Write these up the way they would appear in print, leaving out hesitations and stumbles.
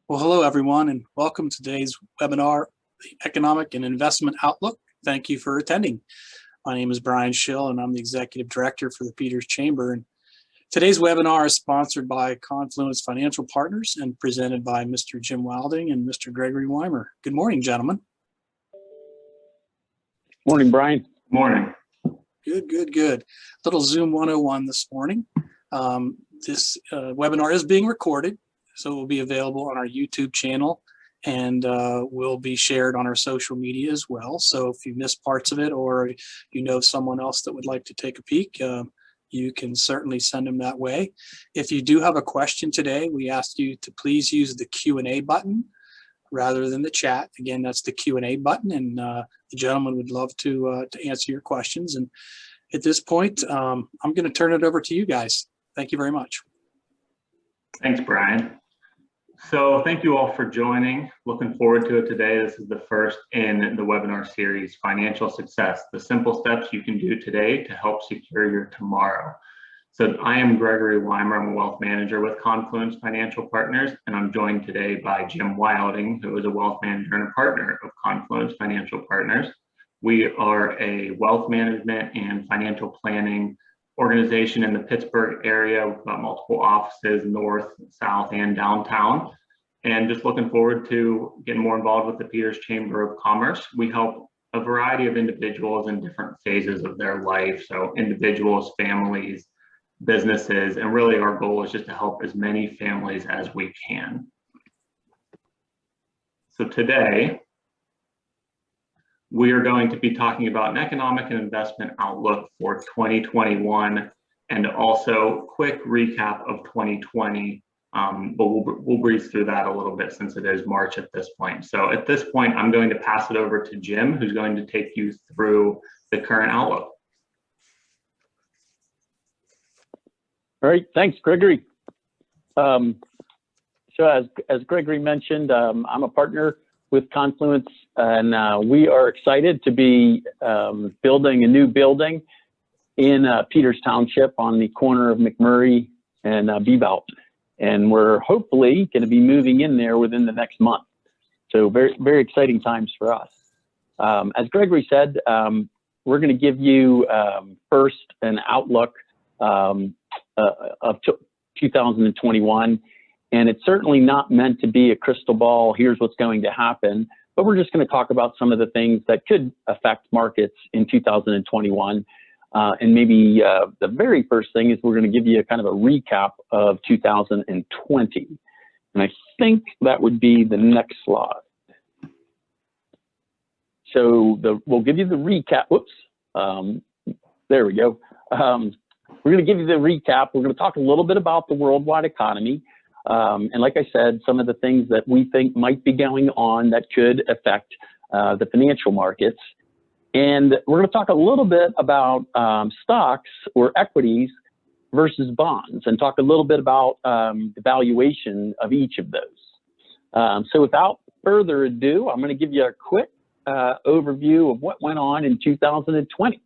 Well, hello, everyone, and welcome to today's webinar, the Economic and Investment Outlook. Thank you for attending. My name is Brian Schill, and I'm the Executive Director for the Peters Chamber. And today's webinar is sponsored by Confluence Financial Partners and presented by Mr. Jim Wilding and Mr. Gregory Weimer. Good morning, gentlemen. Morning, Brian. Morning. Good. Little Zoom 101 this morning. This webinar is being recorded, so it will be available on our YouTube channel and will be shared on our social media as well. So if you missed parts of it or you know someone else that would like to take a peek, you can certainly send them that way. If you do have a question today, we ask you to please use the Q&A button rather than the chat. Again, that's the Q&A button, and the gentleman would love to answer your questions. And at this point, I'm going to turn it over to you guys. Thank you very much. Thanks, Brian. So thank you all for joining. Looking forward to it today. This is the first in the webinar series, Financial Success, the simple steps you can do today to help secure your tomorrow. So I am Gregory Weimer. I'm a wealth manager with Confluence Financial Partners, and I'm joined today by Jim Wilding, who is a wealth manager and a partner of Confluence Financial Partners. We are a wealth management and financial planning organization in the Pittsburgh area. We've got multiple offices, north, south, and downtown. And just looking forward to getting more involved with the Peters Chamber of Commerce. We help a variety of individuals in different phases of their life. So individuals, families, businesses, and really our goal is just to help as many families as we can. So today, we are going to be talking about an economic and investment outlook for 2021 and also quick recap of 2020. But we'll breeze through that a little bit since it is March at this point. So at this point, I'm going to pass it over to Jim, who's going to take you through the current outlook. All right, thanks, Gregory. So as Gregory mentioned, I'm a partner with Confluence, and we are excited to be building a new building in Peters Township on the corner of McMurray and Bebout. And we're hopefully going to be moving in there within the next month. So very exciting times for us. As Gregory said, we're going to give you first an outlook of 2021. And it's certainly not meant to be a crystal ball, here's what's going to happen, but we're just going to talk about some of the things that could affect markets in 2021. And maybe the very first thing is we're going to give you a kind of a recap of 2020. And I think that would be the next slide. So we'll give you the recap. Whoops. There we go. We're going to give you the recap. We're going to talk a little bit about the worldwide economy. And like I said, some of the things that we think might be going on that could affect the financial markets. And we're going to talk a little bit about stocks or equities versus bonds and talk a little bit about the valuation of each of those. So without further ado, I'm going to give you a quick overview of what went on in 2020.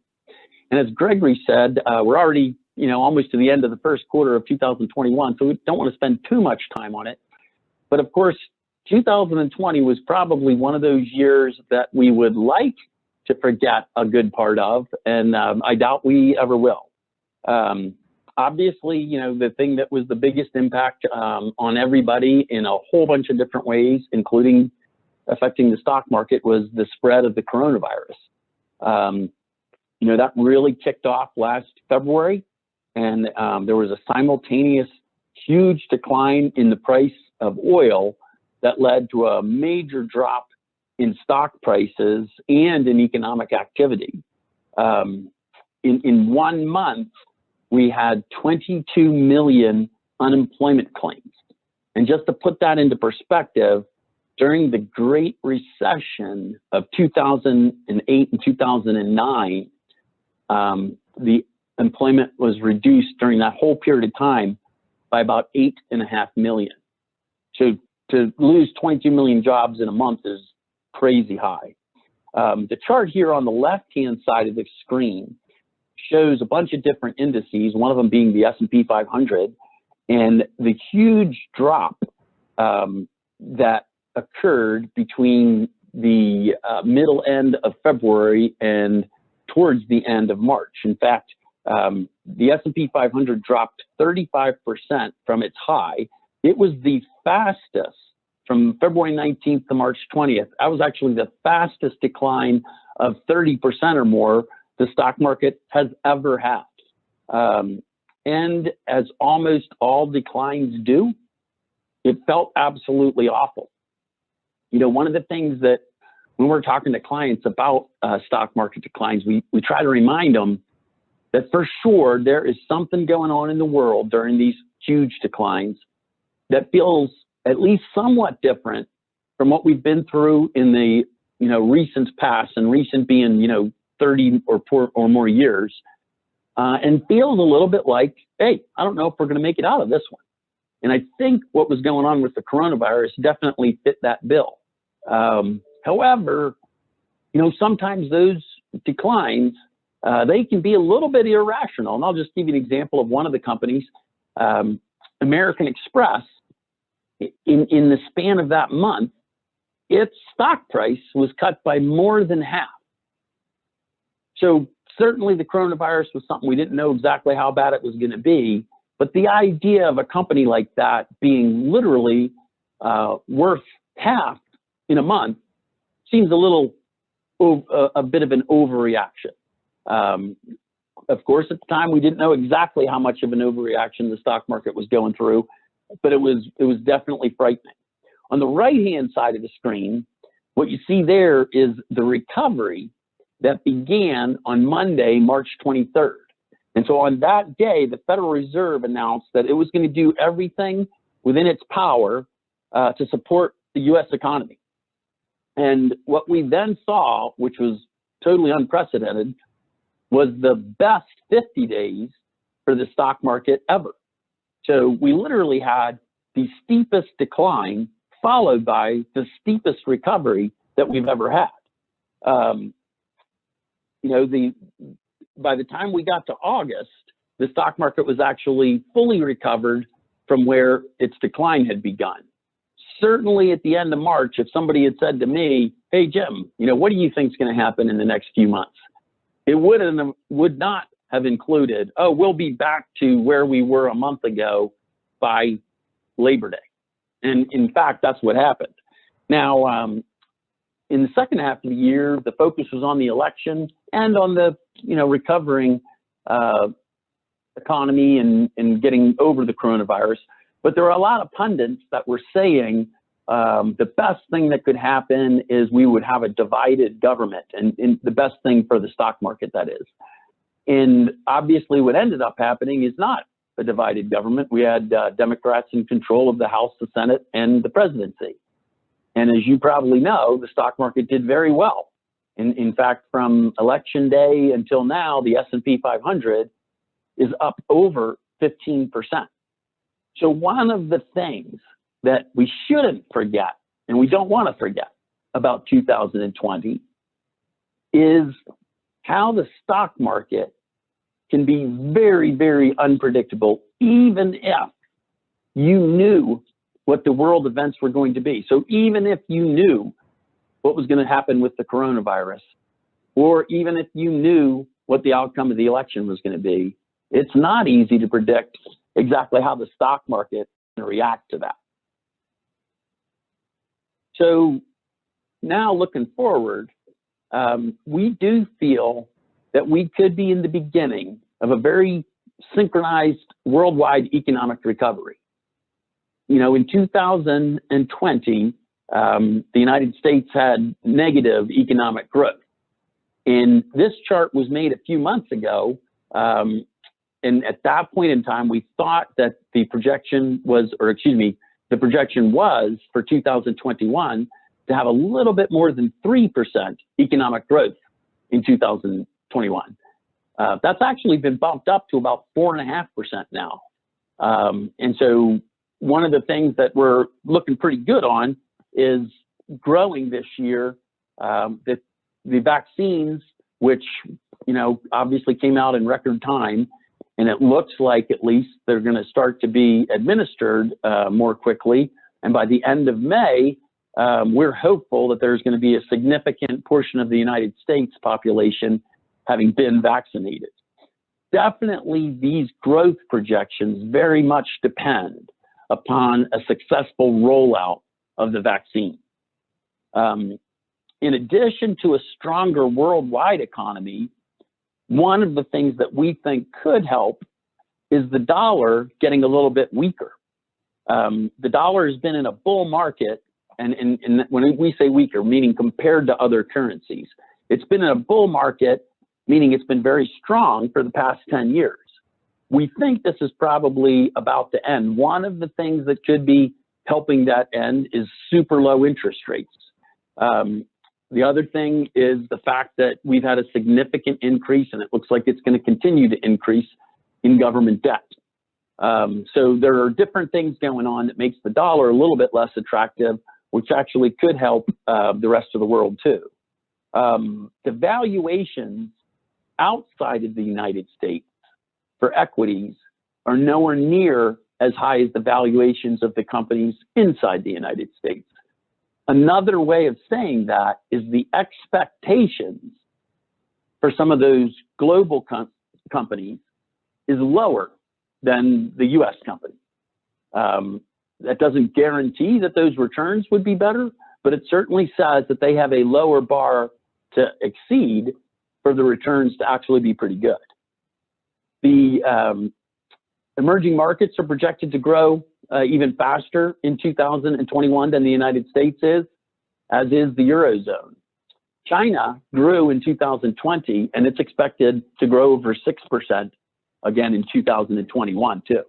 And as Gregory said, we're already almost to the end of the first quarter of 2021, so we don't want to spend too much time on it. But of course, 2020 was probably one of those years that we would like to forget a good part of, and I doubt we ever will. Obviously, the thing that was the biggest impact on everybody in a whole bunch of different ways, including affecting the stock market, was the spread of the coronavirus. That really kicked off last February. And there was a simultaneous huge decline in the price of oil that led to a major drop in stock prices and in economic activity. In 1 month, we had 22 million unemployment claims. And just to put that into perspective, during the Great Recession of 2008 and 2009, the employment was reduced during that whole period of time by about 8.5 million. So to lose 22 million jobs in a month is crazy high. The chart here on the left-hand side of the screen shows a bunch of different indices, one of them being the S&P 500, and the huge drop that occurred between the middle end of February and towards the end of March. In fact, the S&P 500 dropped 35% from its high. It was the fastest from February 19th to March 20th. That was actually the fastest decline of 30% or more the stock market has ever had. And as almost all declines do, it felt absolutely awful. You know, one of the things that when we're talking to clients about stock market declines, we try to remind them that for sure there is something going on in the world during these huge declines that feels at least somewhat different from what we've been through in the recent past, and recent being 30 or more years, and feels a little bit like, hey, I don't know if we're going to make it out of this one. And I think what was going on with the coronavirus definitely fit that bill. However, sometimes those declines, they can be a little bit irrational. And I'll just give you an example of one of the companies, American Express. In the span of that month, its stock price was cut by more than half. So certainly the coronavirus was something we didn't know exactly how bad it was going to be, but the idea of a company like that being literally worth half in a month seems a bit of an overreaction. Of course, at the time, we didn't know exactly how much of an overreaction the stock market was going through, but it was definitely frightening. On the right-hand side of the screen, what you see there is the recovery that began on Monday, March 23rd. And so on that day, the Federal Reserve announced that it was going to do everything within its power to support the U.S. economy. And what we then saw, which was totally unprecedented, was the best 50 days for the stock market ever. So we literally had the steepest decline followed by the steepest recovery that we've ever had. By the time we got to August, the stock market was actually fully recovered from where its decline had begun. Certainly at the end of March, if somebody had said to me, hey, Jim, what do you think is going to happen in the next few months? It would not have included, oh, we'll be back to where we were a month ago by Labor Day. And in fact, that's what happened. Now, in the second half of the year, the focus was on the election and on the, recovering economy and getting over the coronavirus. But there were a lot of pundits that were saying the best thing that could happen is we would have a divided government, and the best thing for the stock market, that is. And obviously what ended up happening is not a divided government. We had Democrats in control of the House, the Senate, and the presidency. And as you probably know, the stock market did very well. In fact, from election day until now, the S&P 500 is up over 15%. So one of the things that we shouldn't forget, and we don't want to forget about 2020, is how the stock market can be very, very unpredictable, even if you knew what the world events were going to be. So even if you knew what was going to happen with the coronavirus, or even if you knew what the outcome of the election was going to be, it's not easy to predict exactly how the stock market can react to that. So now looking forward, we do feel that we could be in the beginning of a very synchronized worldwide economic recovery. In 2020, the United States had negative economic growth. And this chart was made a few months ago. And at that point in time, we thought that the projection was for 2021 to have a little bit more than 3% economic growth in 2021. That's actually been bumped up to about 4.5% now. And so one of the things that we're looking pretty good on is growing this year. The vaccines, which, obviously came out in record time, and it looks like at least they're going to start to be administered more quickly. And by the end of May, we're hopeful that there's going to be a significant portion of the United States population having been vaccinated. Definitely, these growth projections very much depend upon a successful rollout of the vaccine. In addition to a stronger worldwide economy, one of the things that we think could help is the dollar getting a little bit weaker. The dollar has been in a bull market, and when we say weaker, meaning compared to other currencies, it's been in a bull market, meaning it's been very strong for the past 10 years. We think this is probably about to end. One of the things that could be helping that end is super low interest rates. The other thing is the fact that we've had a significant increase, and it looks like it's going to continue to increase, in government debt. So there are different things going on that makes the dollar a little bit less attractive, which actually could help the rest of the world too. The valuations outside of the United States for equities are nowhere near as high as the valuations of the companies inside the United States. Another way of saying that is the expectations for some of those global companies is lower than the US company. That doesn't guarantee that those returns would be better, but it certainly says that they have a lower bar to exceed for the returns to actually be pretty good. The emerging markets are projected to grow even faster in 2021 than the United States is, as is the Eurozone. China grew in 2020, and it's expected to grow over 6% again in 2021 too.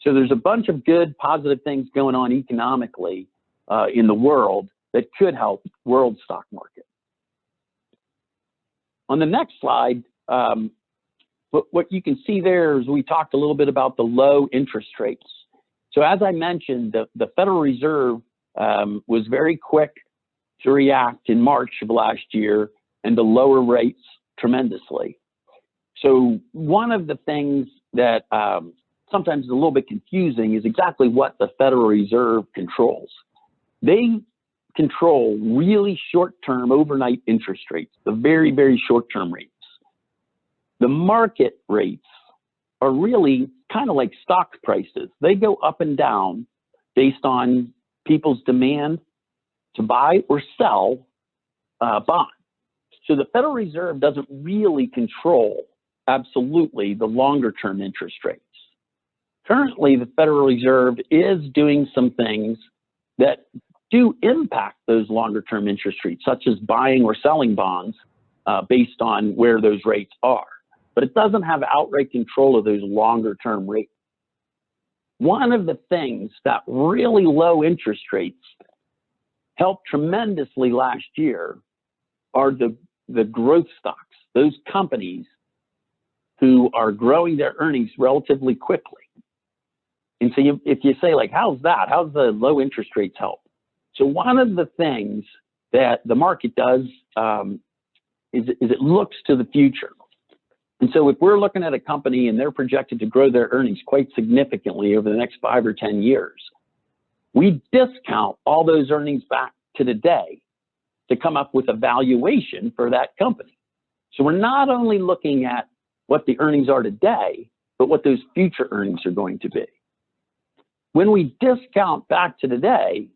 So there's a bunch of good, positive things going on economically in the world that could help world stock market. On the next slide, what you can see there is we talked a little bit about the low interest rates. So as I mentioned, the Federal Reserve was very quick to react in March of last year and to lower rates tremendously. So one of the things that sometimes is a little bit confusing is exactly what the Federal Reserve controls. They control really short-term overnight interest rates, the very, very short-term rates. The market rates are really kind of like stock prices. They go up and down based on people's demand to buy or sell bonds. So the Federal Reserve doesn't really control absolutely the longer-term interest rates. Currently, the Federal Reserve is doing some things that do impact those longer-term interest rates, such as buying or selling bonds based on where those rates are. But it doesn't have outright control of those longer-term rates. One of the things that really low interest rates helped tremendously last year are the growth stocks, those companies who are growing their earnings relatively quickly. And so if you say, like, how's that? How's the low interest rates help? So one of the things that the market does is it looks to the future. And so if we're looking at a company and they're projected to grow their earnings quite significantly over the next 5 or 10 years, we discount all those earnings back to today to come up with a valuation for that company. So we're not only looking at what the earnings are today, but what those future earnings are going to be. When we discount back to today,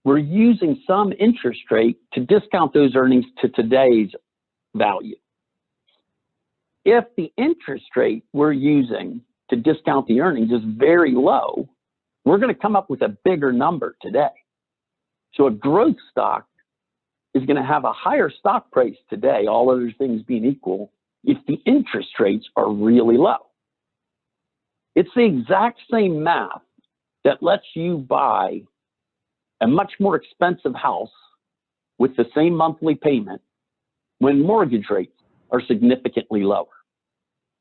we're using some interest rate to discount those earnings to today's value. If the interest rate we're using to discount the earnings is very low, we're going to come up with a bigger number today. So a growth stock is going to have a higher stock price today, all other things being equal, if the interest rates are really low. It's the exact same math that lets you buy a much more expensive house with the same monthly payment when mortgage rates are significantly lower.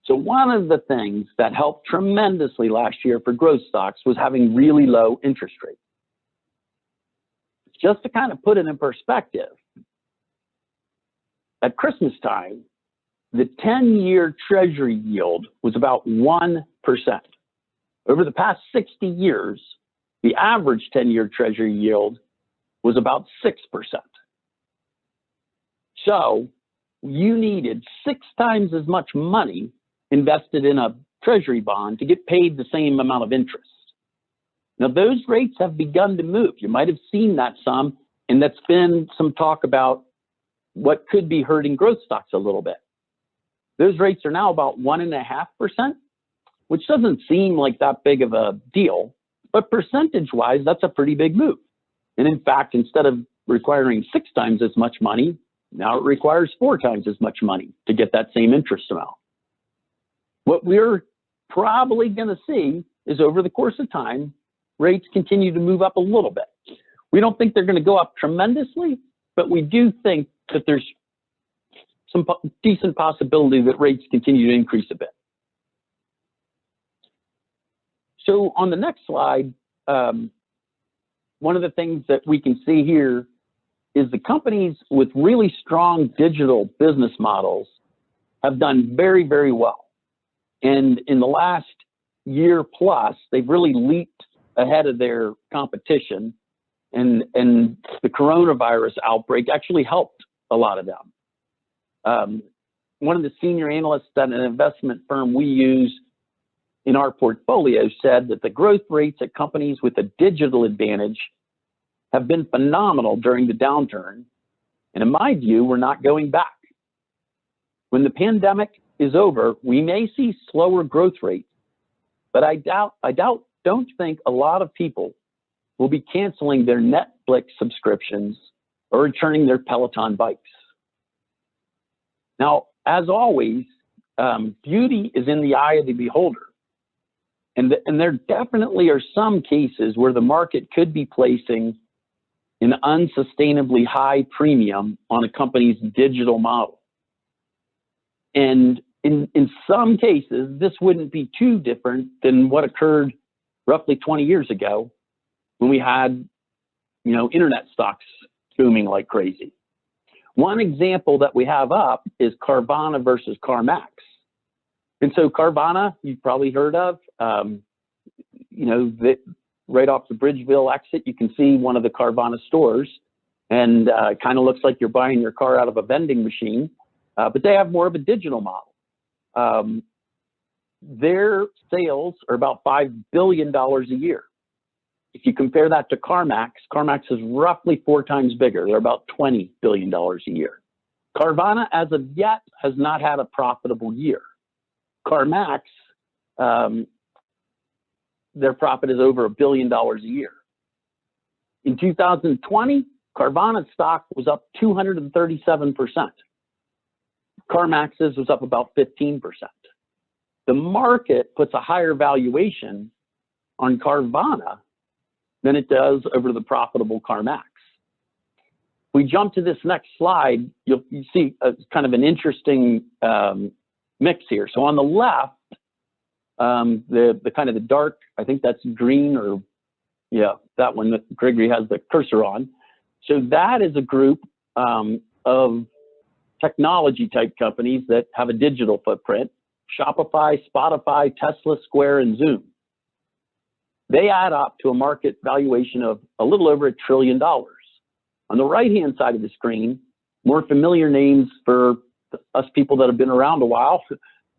So one of the things that helped tremendously last year for growth stocks was having really low interest rates. Just to kind of put it in perspective, at Christmas time, the 10-year Treasury yield was about 1%. Over the past 60 years, The average 10-year Treasury yield was about 6%. So you needed 6 times as much money invested in a Treasury bond to get paid the same amount of interest. Now, those rates have begun to move. You might have seen that some, and that's been some talk about what could be hurting growth stocks a little bit. Those rates are now about 1.5%, which doesn't seem like that big of a deal, but percentage-wise, that's a pretty big move. And in fact, instead of requiring 6 times as much money, now it requires 4 times as much money to get that same interest amount. What we're probably going to see is over the course of time, rates continue to move up a little bit. We don't think they're going to go up tremendously, but we do think that there's some decent possibility that rates continue to increase a bit. So on the next slide, one of the things that we can see here is the companies with really strong digital business models have done very, very well. And in the last year plus, they've really leaped ahead of their competition. And the coronavirus outbreak actually helped a lot of them. One of the senior analysts at an investment firm we use in our portfolio said that the growth rates at companies with a digital advantage have been phenomenal during the downturn. And in my view, we're not going back. When the pandemic is over, we may see slower growth rates, but I don't think a lot of people will be canceling their Netflix subscriptions or returning their Peloton bikes. Now, as always, beauty is in the eye of the beholder. And there definitely are some cases where the market could be placing an unsustainably high premium on a company's digital model. And in some cases, this wouldn't be too different than what occurred roughly 20 years ago when we had, internet stocks booming like crazy. One example that we have up is Carvana versus CarMax. And so Carvana, you've probably heard of, right off the Bridgeville exit, you can see one of the Carvana stores, and it kind of looks like you're buying your car out of a vending machine, but they have more of a digital model. Their sales are about $5 billion a year. If you compare that to CarMax, CarMax is roughly 4 times bigger. They're about $20 billion a year. Carvana, as of yet, has not had a profitable year. CarMax, their profit is over $1 billion a year. In 2020, Carvana's stock was up 237%. CarMax's was up about 15%. The market puts a higher valuation on Carvana than it does over the profitable CarMax. We jump to this next slide, you see kind of an interesting mix here. So on the left, the kind of the dark, I think that's green, or that one that Gregory has the cursor on. So that is a group of technology type companies that have a digital footprint: Shopify, Spotify, Tesla, Square, and Zoom. They add up to a market valuation of a little over $1 trillion. On the right-hand side of the screen, more familiar names for us people that have been around a while: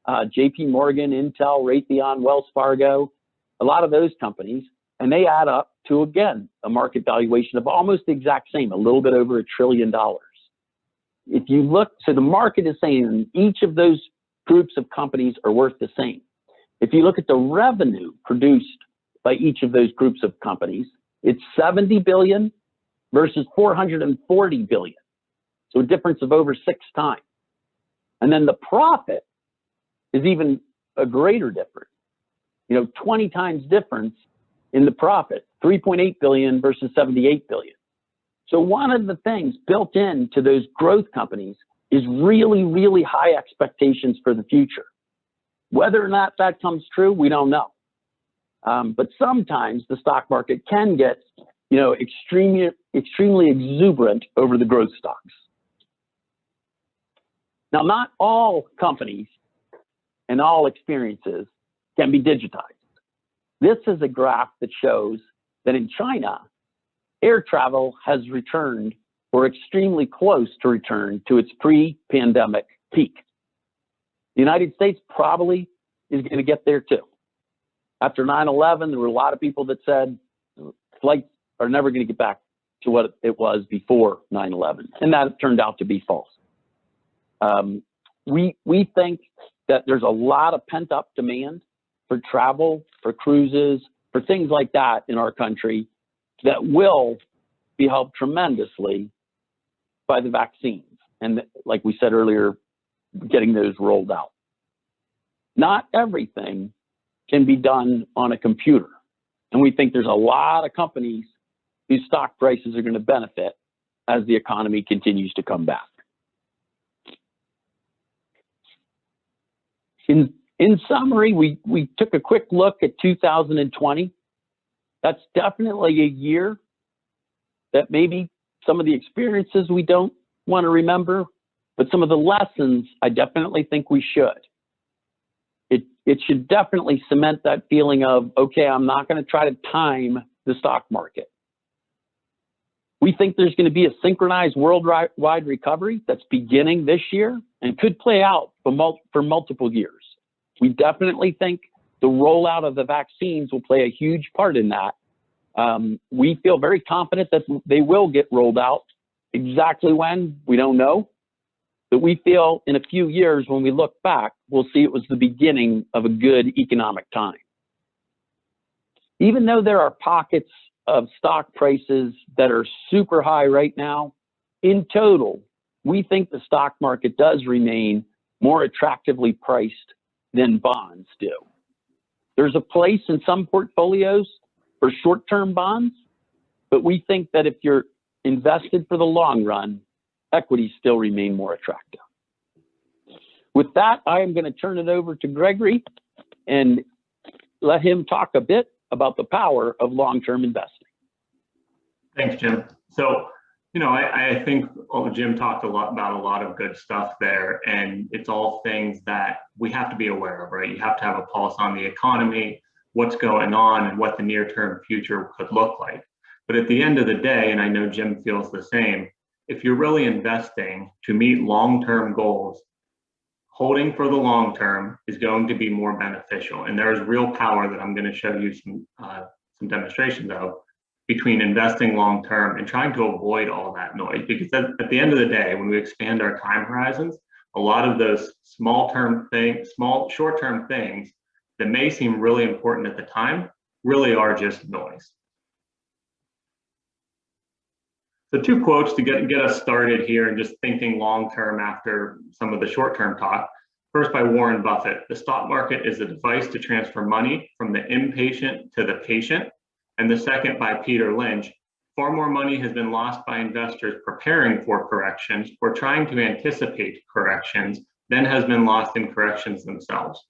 JP Morgan, Intel, Raytheon, Wells Fargo, a lot of those companies, and they add up to, again, a market valuation of almost the exact same, a little bit over $1 trillion. If you look, so the market is saying each of those groups of companies are worth the same. If you look at the revenue produced by each of those groups of companies, it's 70 billion versus 440 billion. So a difference of over 6 times. And then the profit is even a greater difference. 20 times difference in the profit, 3.8 billion versus 78 billion. So one of the things built into those growth companies is really, really high expectations for the future. Whether or not that comes true, we don't know. But sometimes the stock market can get, extremely exuberant over the growth stocks. Now, not all companies and all experiences can be digitized. This is a graph that shows that in China, air travel has returned or extremely close to return to its pre-pandemic peak. The United States probably is going to get there too. After 9/11, there were a lot of people that said flights are never going to get back to what it was before 9/11, and that turned out to be false. We think that there's a lot of pent-up demand for travel, for cruises, for things like that in our country that will be helped tremendously by the vaccines. And like we said earlier, getting those rolled out. Not everything can be done on a computer. And we think there's a lot of companies whose stock prices are going to benefit as the economy continues to come back. In summary, we took a quick look at 2020. That's definitely a year that maybe some of the experiences we don't want to remember, but some of the lessons I definitely think we should. It should definitely cement that feeling of, okay, I'm not going to try to time the stock market. We think there's going to be a synchronized worldwide recovery that's beginning this year and could play out for multiple years. We definitely think the rollout of the vaccines will play a huge part in that. We feel very confident that they will get rolled out. Exactly when, we don't know. But we feel in a few years, when we look back, we'll see it was the beginning of a good economic time. Even though there are pockets of stock prices that are super high right now, in total, we think the stock market does remain more attractively priced than bonds do. There's a place in some portfolios for short-term bonds, but we think that if you're invested for the long run, equities still remain more attractive. With that, I am going to turn it over to Gregory and let him talk a bit about the power of long-term investing. Thanks, Jim. So, I think Jim talked about a lot of good stuff there, and it's all things that we have to be aware of, right? You have to have a pulse on the economy, what's going on, and what the near-term future could look like. But at the end of the day, and I know Jim feels the same, if you're really investing to meet long-term goals, holding for the long term is going to be more beneficial. And there's real power that I'm going to show you some demonstrations of between investing long term and trying to avoid all that noise. Because at the end of the day, when we expand our time horizons, a lot of those short-term things that may seem really important at the time really are just noise. So 2 quotes to get us started here and just thinking long-term after some of the short-term talk. First by Warren Buffett, the stock market is a device to transfer money from the impatient to the patient. And the second by Peter Lynch, far more money has been lost by investors preparing for corrections or trying to anticipate corrections than has been lost in corrections themselves.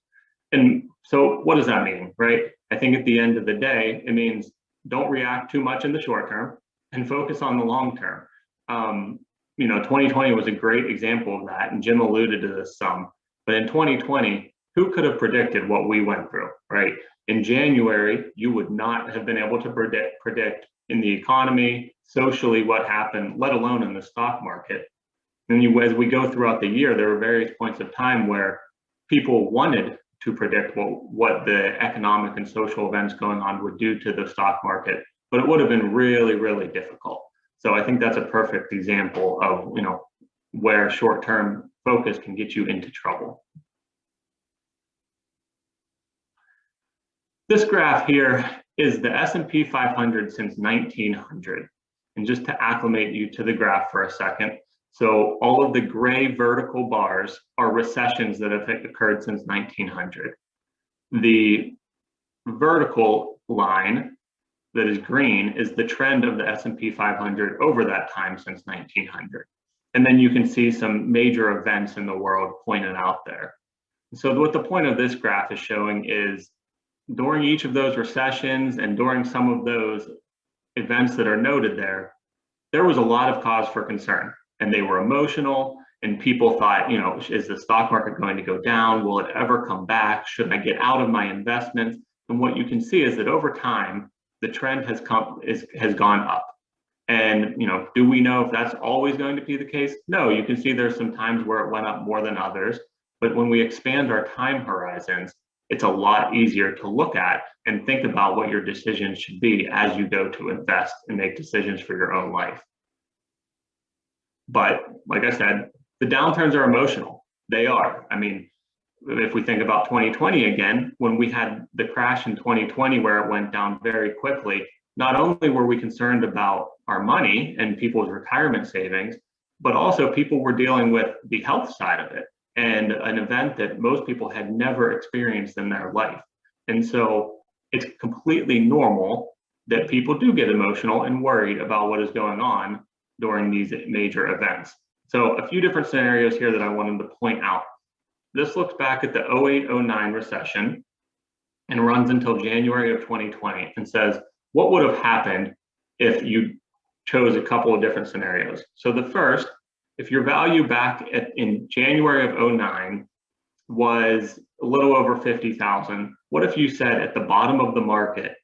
And so what does that mean, right? I think at the end of the day, it means don't react too much in the short term and focus on the long term. 2020 was a great example of that, and Jim alluded to this some. But in 2020, who could have predicted what we went through, right? In January, you would not have been able to predict in the economy, socially, what happened, let alone in the stock market. And as we go throughout the year, there were various points of time where people wanted to predict what the economic and social events going on would do to the stock market, but it would have been really, really difficult. So I think that's a perfect example of, where short-term focus can get you into trouble. This graph here is the S&P 500 since 1900. And just to acclimate you to the graph for a second, so all of the gray vertical bars are recessions that have occurred since 1900. The vertical line that is green is the trend of the S&P 500 over that time since 1900. And then you can see some major events in the world pointed out there. So what the point of this graph is showing is during each of those recessions and during some of those events that are noted there was a lot of cause for concern, and they were emotional, and people thought, is the stock market going to go down? Will it ever come back? Should I get out of my investments? And what you can see is that over time, the trend has gone up. And, do we know if that's always going to be the case? No, you can see there's some times where it went up more than others. But when we expand our time horizons, it's a lot easier to look at and think about what your decisions should be as you go to invest and make decisions for your own life. But like I said, the downturns are emotional. They are. I mean, if we think about 2020 again, when we had the crash in 2020 where it went down very quickly, not only were we concerned about our money and people's retirement savings, but also people were dealing with the health side of it, and an event that most people had never experienced in their life. And so it's completely normal that people do get emotional and worried about what is going on during these major events. So a few different scenarios here that I wanted to point out. This looks back at the 08-09 recession and runs until January of 2020 and says, what would have happened if you chose a couple of different scenarios? So the first, if your value back in January of 09 was a little over 50,000, what if you said at the bottom of the market,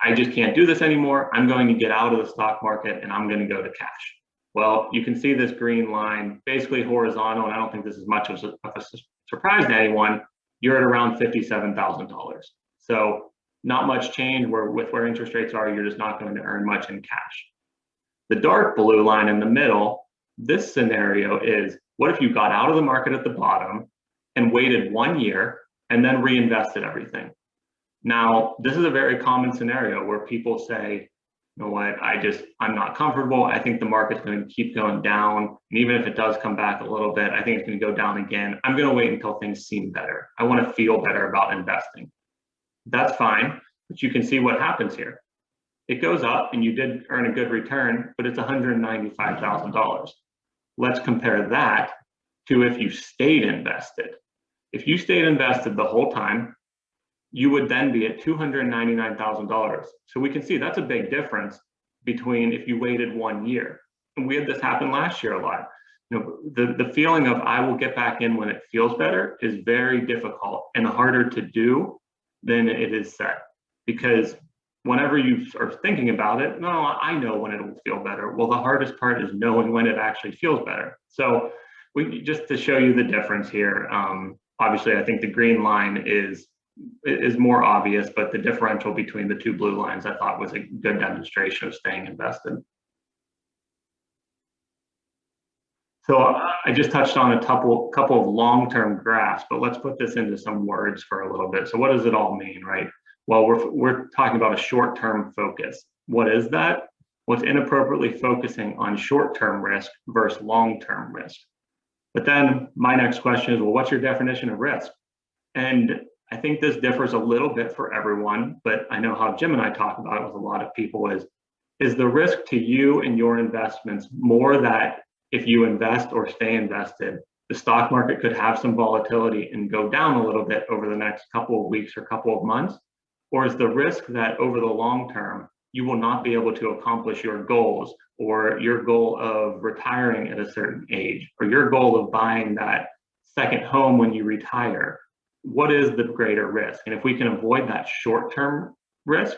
I just can't do this anymore. I'm going to get out of the stock market and I'm going to go to cash. Well, you can see this green line basically horizontal, and I don't think this is much of a surprise to anyone. You're at around $57,000. So not much change with where interest rates are. You're just not going to earn much in cash. The dark blue line in the middle, this scenario is, what if you got out of the market at the bottom and waited 1 year and then reinvested everything? Now, this is a very common scenario where people say, you know what, I'm not comfortable. I think the market's going to keep going down. And even if it does come back a little bit, I think it's going to go down again. I'm going to wait until things seem better. I want to feel better about investing. That's fine, but you can see what happens here. It goes up and you did earn a good return, but it's $195,000. Let's compare that to if you stayed invested. If you stayed invested the whole time, you would then be at $299,000. So we can see that's a big difference between if you waited 1 year. And we had this happen last year a lot. The feeling of I will get back in when it feels better is very difficult and harder to do than it is said. Because whenever you are thinking about it, no, I know when it will feel better. Well, the hardest part is knowing when it actually feels better. So just to show you the difference here, obviously I think the green line is more obvious, but the differential between the two blue lines I thought was a good demonstration of staying invested. So I just touched on a couple of long-term graphs, but let's put this into some words for a little bit. So what does it all mean, right? Well, we're talking about a short-term focus. What is that? What's inappropriately focusing on short-term risk versus long-term risk? But then my next question is, well, what's your definition of risk? And I think this differs a little bit for everyone, but I know how Jim and I talk about it with a lot of people is the risk to you and your investments more that if you invest or stay invested, the stock market could have some volatility and go down a little bit over the next couple of weeks or couple of months? Or is the risk that over the long term, you will not be able to accomplish your goals, or your goal of retiring at a certain age, or your goal of buying that second home when you retire? What is the greater risk? And if we can avoid that short-term risk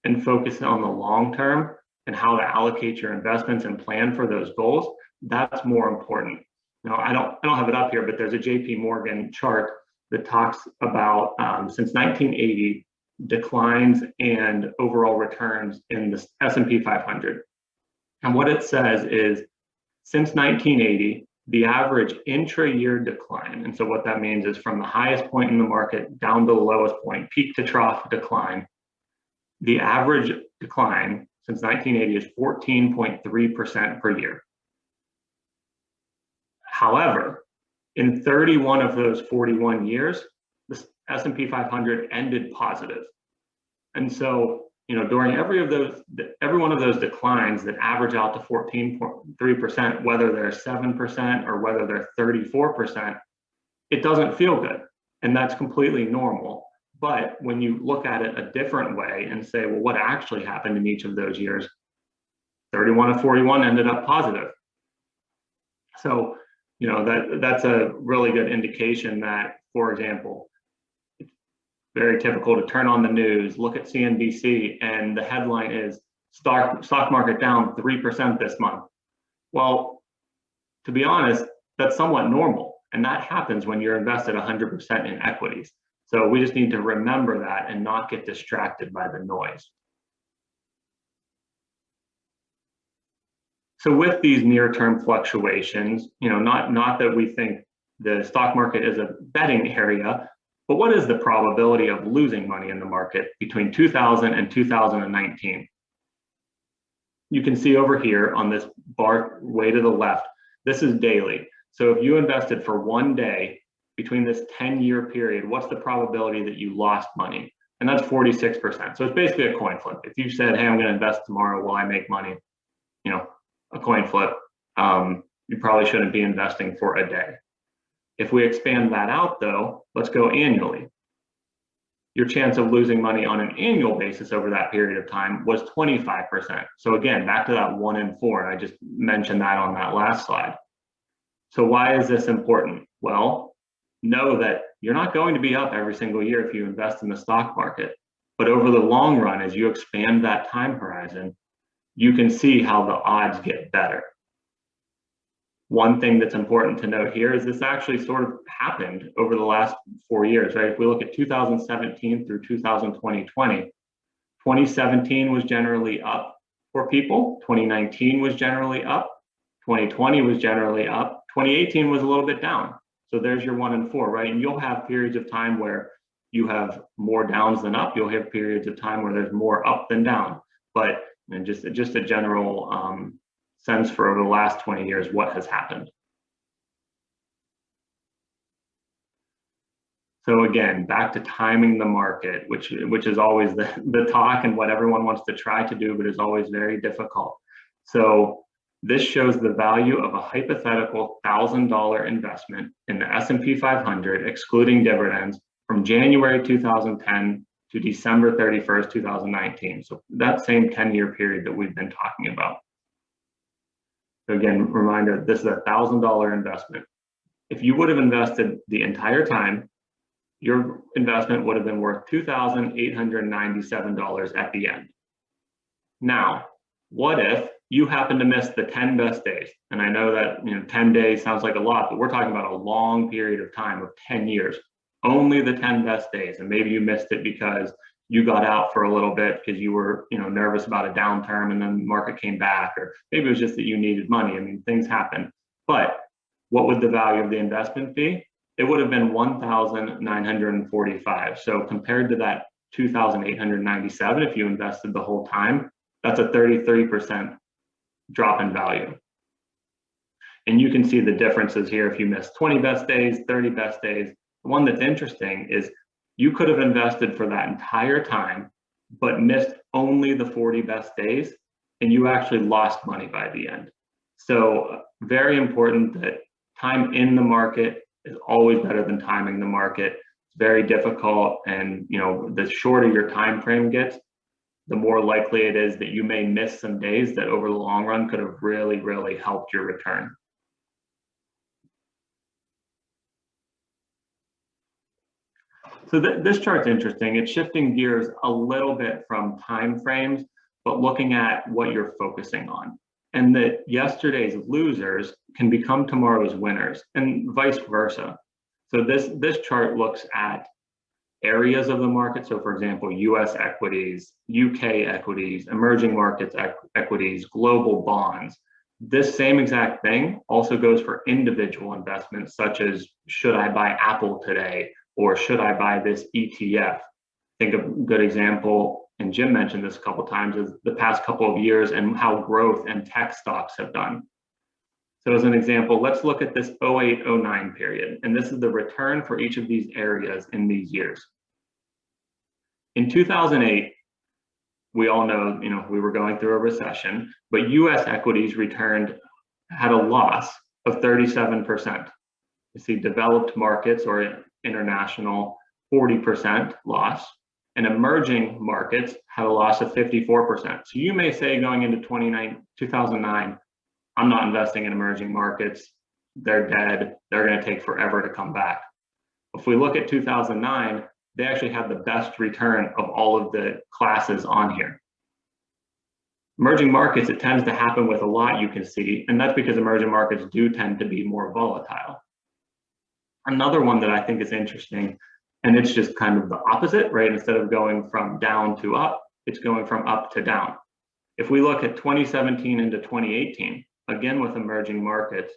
and focus on the long term and how to allocate your investments and plan for those goals, that's more important. Now, I don't have it up here, but there's a JP Morgan chart that talks about since 1980, declines and overall returns in the S&P 500. And what it says is, since 1980, the average intra-year decline, and so what that means is from the highest point in the market down to the lowest point, peak to trough decline, the average decline since 1980 is 14.3% per year. However, in 31 of those 41 years, the S&P 500 ended positive. And so, during every one of those declines that average out to 14.3%, whether they're 7% or whether they're 34%, it doesn't feel good. And that's completely normal. But when you look at it a different way and say, well, what actually happened in each of those years? 31 of 41 ended up positive. So, that's a really good indication that, for example, very typical to turn on the news, look at CNBC, and the headline is stock market down 3% this month. Well, to be honest, that's somewhat normal. And that happens when you're invested 100% in equities. So we just need to remember that and not get distracted by the noise. So with these near-term fluctuations, not that we think the stock market is a betting area, but what is the probability of losing money in the market between 2000 and 2019? You can see over here on this bar way to the left, this is daily. So if you invested for one day between this 10-year period, what's the probability that you lost money? And that's 46%. So it's basically a coin flip. If you said, hey, I'm going to invest tomorrow, will I make money? A coin flip. You probably shouldn't be investing for a day. If we expand that out though, let's go annually. Your chance of losing money on an annual basis over that period of time was 25%. So again, back to that 1 in 4, and I just mentioned that on that last slide. So why is this important? Well, know that you're not going to be up every single year if you invest in the stock market, but over the long run, as you expand that time horizon, you can see how the odds get better. One thing that's important to note here is this actually sort of happened over the last 4 years, right? If we look at 2017 through 2020, 2017 was generally up for people. 2019 was generally up. 2020 was generally up. 2018 was a little bit down. So there's your 1 in 4, right? And you'll have periods of time where you have more downs than up. You'll have periods of time where there's more up than down. But just a general sense for over the last 20 years, what has happened. So again, back to timing the market, which is always the talk and what everyone wants to try to do, but is always very difficult. So this shows the value of a hypothetical $1,000 investment in the S&P 500, excluding dividends, from January 2010 to December 31st, 2019. So that same 10-year period that we've been talking about. So again, reminder, this is a $1,000 investment. If you would have invested the entire time, your investment would have been worth $2,897 at the end. Now, what if you happen to miss the 10 best days? And I know that 10 days sounds like a lot, but we're talking about a long period of time of 10 years. Only the 10 best days, and maybe you missed it because you got out for a little bit because you were nervous about a downturn and then the market came back, or maybe it was just that you needed money. I mean, things happen. But what would the value of the investment be? It would have been $1,945. So compared to that $2,897, if you invested the whole time, that's a 33% drop in value. And you can see the differences here. If you miss 20 best days, 30 best days, the one that's interesting is you could have invested for that entire time, but missed only the 40 best days, and you actually lost money by the end. So very important that time in the market is always better than timing the market. It's very difficult, and the shorter your time frame gets, the more likely it is that you may miss some days that over the long run could have really, really helped your return. So this chart's interesting. It's shifting gears a little bit from time frames, but looking at what you're focusing on. And that yesterday's losers can become tomorrow's winners, and vice versa. So this chart looks at areas of the market. So for example, US equities, UK equities, emerging markets equities, global bonds. This same exact thing also goes for individual investments, such as, should I buy Apple today? Or should I buy this ETF? I think a good example, and Jim mentioned this a couple of times, is the past couple of years and how growth and tech stocks have done. So as an example, let's look at this 08-09 period. And this is the return for each of these areas in these years. In 2008, we all know, we were going through a recession, but US equities had a loss of 37%. You see developed markets or international 40% loss, and emerging markets had a loss of 54%. So you may say going into 2009, I'm not investing in emerging markets. They're dead. They're going to take forever to come back. If we look at 2009, they actually have the best return of all of the classes on here. Emerging markets, it tends to happen with a lot, you can see, and that's because emerging markets do tend to be more volatile. Another one that I think is interesting, and it's just kind of the opposite, right? Instead of going from down to up, it's going from up to down. If we look at 2017 into 2018, again with emerging markets,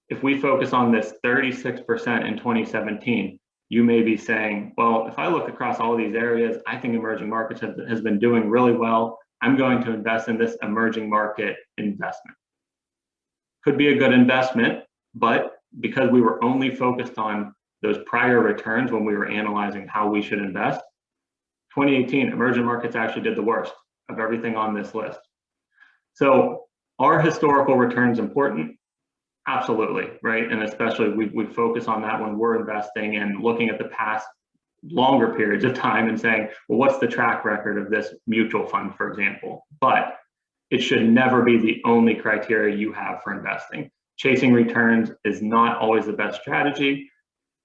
if we focus on this 36% in 2017, you may be saying, well, if I look across all these areas, I think emerging markets has been doing really well. I'm going to invest in this emerging market investment. Could be a good investment, but because we were only focused on those prior returns when we were analyzing how we should invest, 2018, emerging markets actually did the worst of everything on this list. So are historical returns important? Absolutely, right? And especially we focus on that when we're investing and looking at the past longer periods of time and saying, well, what's the track record of this mutual fund, for example? But it should never be the only criteria you have for investing. Chasing returns is not always the best strategy.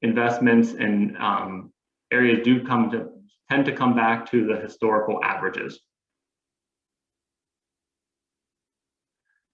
Investments in areas do tend to come back to the historical averages.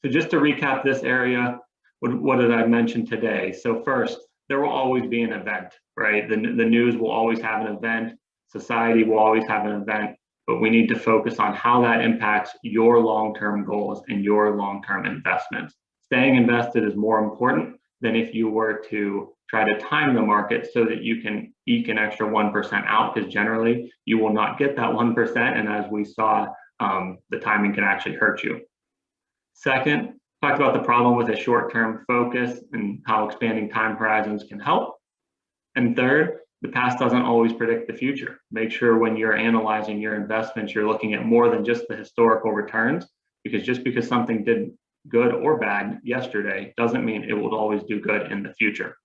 So just to recap this area, what did I mention today? So first, there will always be an event, right? The news will always have an event. Society will always have an event, but we need to focus on how that impacts your long-term goals and your long-term investments. Staying invested is more important than if you were to try to time the market so that you can eke an extra 1% out, because generally you will not get that 1%. And as we saw, the timing can actually hurt you. Second, talked about the problem with a short-term focus and how expanding time horizons can help. And third, the past doesn't always predict the future. Make sure when you're analyzing your investments, you're looking at more than just the historical returns, because just because something did good or bad yesterday doesn't mean it will always do good in the future.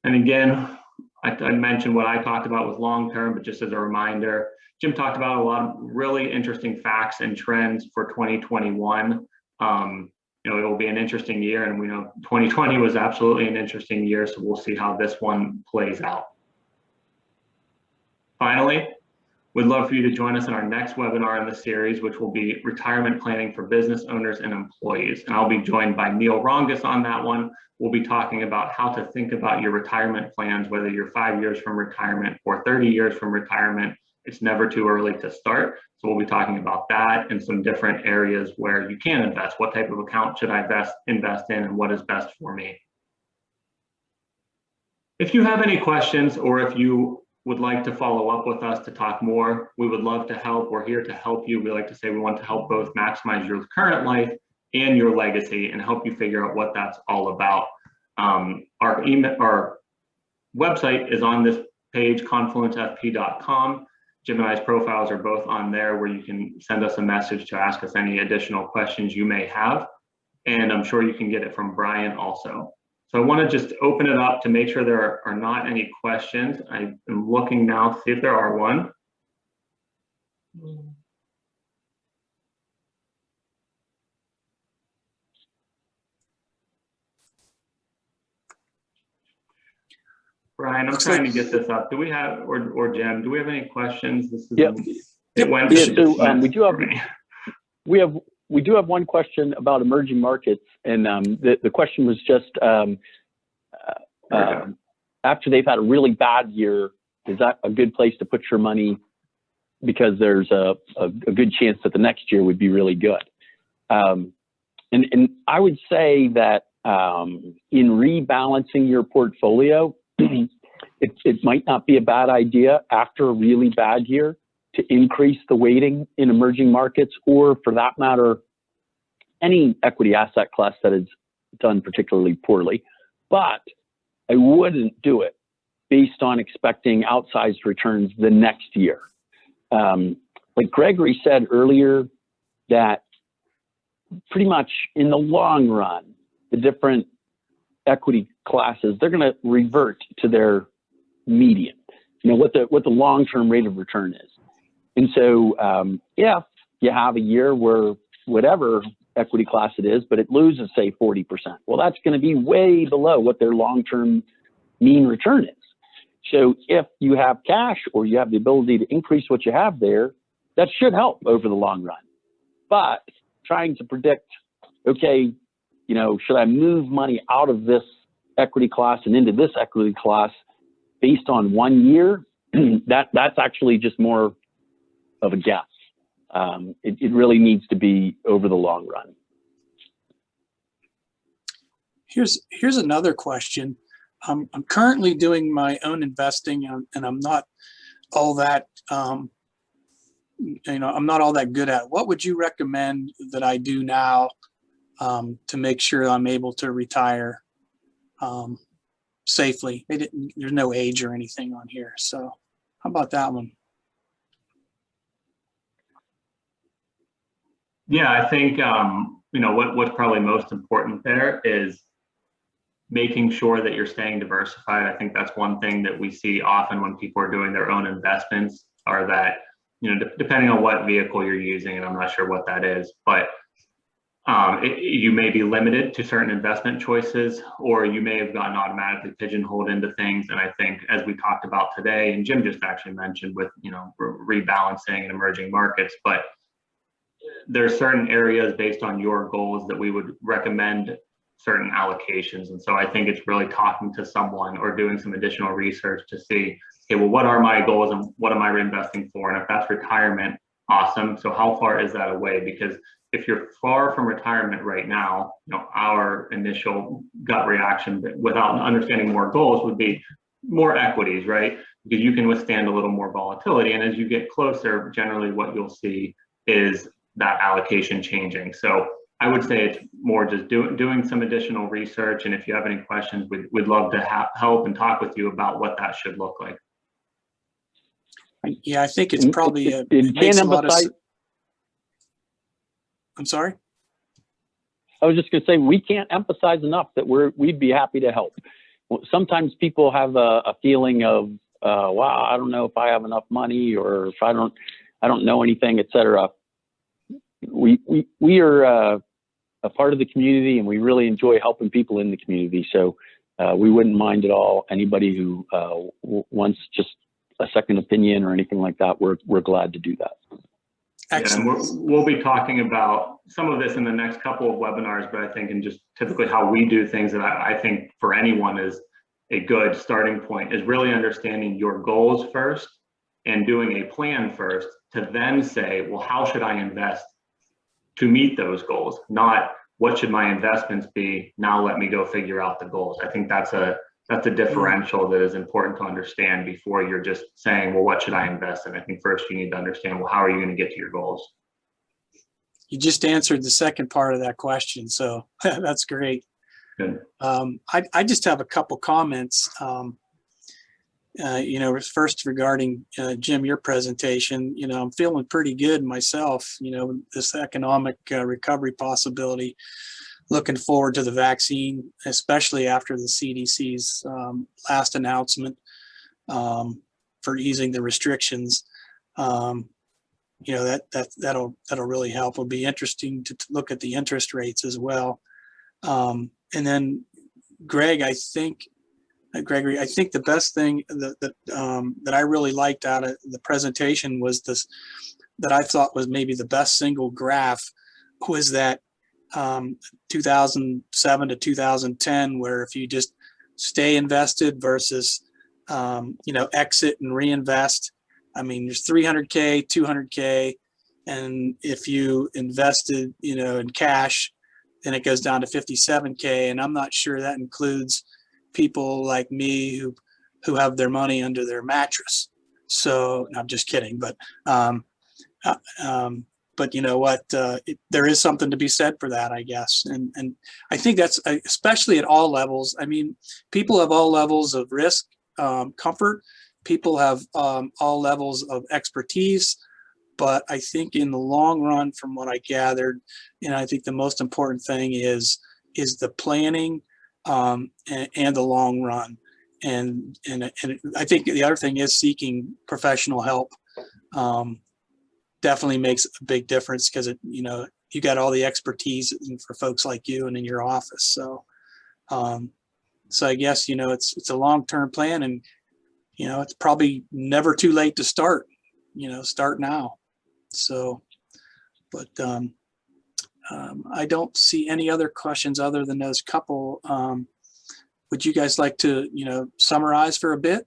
And again, I mentioned what I talked about with long-term, but just as a reminder, Jim talked about a lot of really interesting facts and trends for 2021. It will be an interesting year, and we know 2020 was absolutely an interesting year, so we'll see how this one plays out. Finally, we'd love for you to join us in our next webinar in the series, which will be retirement planning for business owners and employees. And I'll be joined by Neil Rongus on that one. We'll be talking about how to think about your retirement plans, whether you're 5 years from retirement or 30 years from retirement. It's never too early to start. So we'll be talking about that and some different areas where you can invest. What type of account should I invest in, and what is best for me? If you have any questions, or if you would like to follow up with us to talk more, we would love to help. We're here to help you. We like to say we want to help both maximize your current life and your legacy and help you figure out what that's all about. Our website is on this page, confluencefp.com. Jim and I's profiles are both on there, where you can send us a message to ask us any additional questions you may have. And I'm sure you can get it from Brian also. So I want to just open it up to make sure there are not any questions. I am looking now to see if there are one. Brian, I'm trying to get this up. Do we have, or Jim, do we have any questions? This is, yep. It went. Yeah, so we do have one question about emerging markets, and the question was just after they've had a really bad year, is that a good place to put your money, because there's a good chance that the next year would be really good? And I would say that in rebalancing your portfolio, it might not be a bad idea after a really bad year to increase the weighting in emerging markets, or for that matter, any equity asset class that is done particularly poorly. But I wouldn't do it based on expecting outsized returns the next year. Like Gregory said earlier, that pretty much in the long run, the different equity classes, they're going to revert to their median, what the long-term rate of return is. And so if you have a year where whatever equity class it is, but it loses, say, 40%, well, that's going to be way below what their long-term mean return is. So if you have cash or you have the ability to increase what you have there, that should help over the long run. But trying to predict, okay, you know, should I move money out of this equity class and into this equity class based on 1 year? That's actually just more of a guess. It really needs to be over the long run. Here's another question. I'm currently doing my own investing, and I'm not all that, I'm not all that good at it. What would you recommend that I do now to make sure I'm able to retire safely? There's no age or anything on here. So how about that one? Yeah, I think, what's probably most important there is making sure that you're staying diversified. I think that's one thing that we see often when people are doing their own investments, are that, depending on what vehicle you're using, and I'm not sure what that is, but you may be limited to certain investment choices, or you may have gotten automatically pigeonholed into things. And I think, as we talked about today, and Jim just actually mentioned with, rebalancing and emerging markets, but there's certain areas based on your goals that we would recommend certain allocations. And so I think it's really talking to someone or doing some additional research to see, okay, well, what are my goals and what am I reinvesting for? And if that's retirement, awesome. So how far is that away? Because if you're far from retirement right now, our initial gut reaction without understanding more goals would be more equities, right? Because you can withstand a little more volatility. And as you get closer, generally what you'll see is that allocation changing. So I would say it's more just doing some additional research. And if you have any questions, we'd love to help and talk with you about what that should look like. Yeah, I think it's probably it makes a lot of. I'm sorry? I was just going to say, we can't emphasize enough that we'd be happy to help. Sometimes people have a feeling of, wow, I don't know if I have enough money, or if I don't know anything, et cetera. We are a part of the community, and we really enjoy helping people in the community. So we wouldn't mind at all anybody who wants just a second opinion or anything like that. We're glad to do that. Excellent. Yeah, and we'll be talking about some of this in the next couple of webinars, but I think, and just typically how we do things, that I think for anyone is a good starting point, is really understanding your goals first and doing a plan first, to then say, well, how should I invest to meet those goals? Not what should my investments be, now let me go figure out the goals. I think that's a differential that is important to understand before you're just saying, well, what should I invest in? I think first you need to understand, well, how are you going to get to your goals? You just answered the second part of that question, so that's great. Good. I just have a couple comments. First regarding Jim, your presentation. I'm feeling pretty good myself. This economic recovery possibility. Looking forward to the vaccine, especially after the CDC's last announcement for easing the restrictions. That'll really help. It'll be interesting to look at the interest rates as well. And then, Gregory, I think the best thing that I really liked out of the presentation was this, that I thought was maybe the best single graph, was that 2007 to 2010, where if you just stay invested versus exit and reinvest, I mean, there's 300K, 200K, and if you invested in cash, then it goes down to 57K. And I'm not sure that includes people like me who have their money under their mattress. So no, I'm just kidding, but you know what, there is something to be said for that, I guess. And I think that's especially at all levels. I mean, people have all levels of risk, comfort. People have all levels of expertise. But I think in the long run, from what I gathered, I think the most important thing is the planning and the long run. And I think the other thing is seeking professional help. Definitely makes a big difference, because you got all the expertise for folks like you and in your office. So So I guess, it's a long-term plan, and, it's probably never too late to start, start now. So, but I don't see any other questions other than those couple. Would you guys like to, summarize for a bit?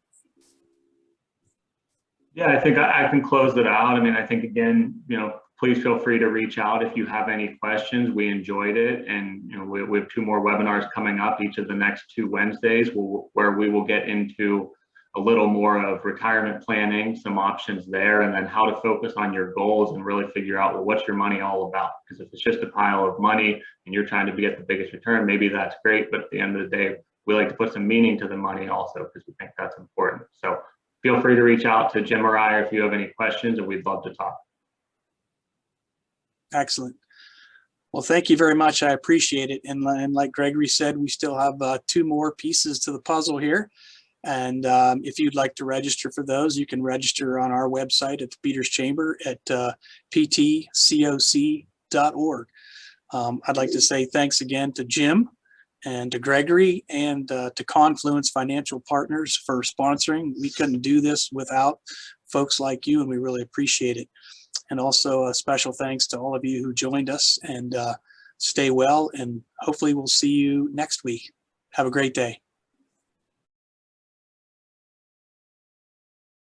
Yeah, I think I can close it out. I mean, I think again, please feel free to reach out if you have any questions. We enjoyed it, and we have 2 more webinars coming up each of the next 2 Wednesdays, where we will get into a little more of retirement planning, some options there, and then how to focus on your goals and really figure out, well, what's your money all about? Because if it's just a pile of money and you're trying to get the biggest return, maybe that's great, but at the end of the day, we like to put some meaning to the money also, because we think that's important. So feel free to reach out to Jim or I if you have any questions, and we'd love to talk. Excellent. Well, thank you very much. I appreciate it. And like Gregory said, we still have 2 more pieces to the puzzle here. And if you'd like to register for those, you can register on our website at the Peters Chamber at ptcoc.org. I'd like to say thanks again to Jim and to Gregory and to Confluence Financial Partners for sponsoring. We couldn't do this without folks like you, and we really appreciate it. And also a special thanks to all of you who joined us, and stay well, and hopefully we'll see you next week. Have a great day.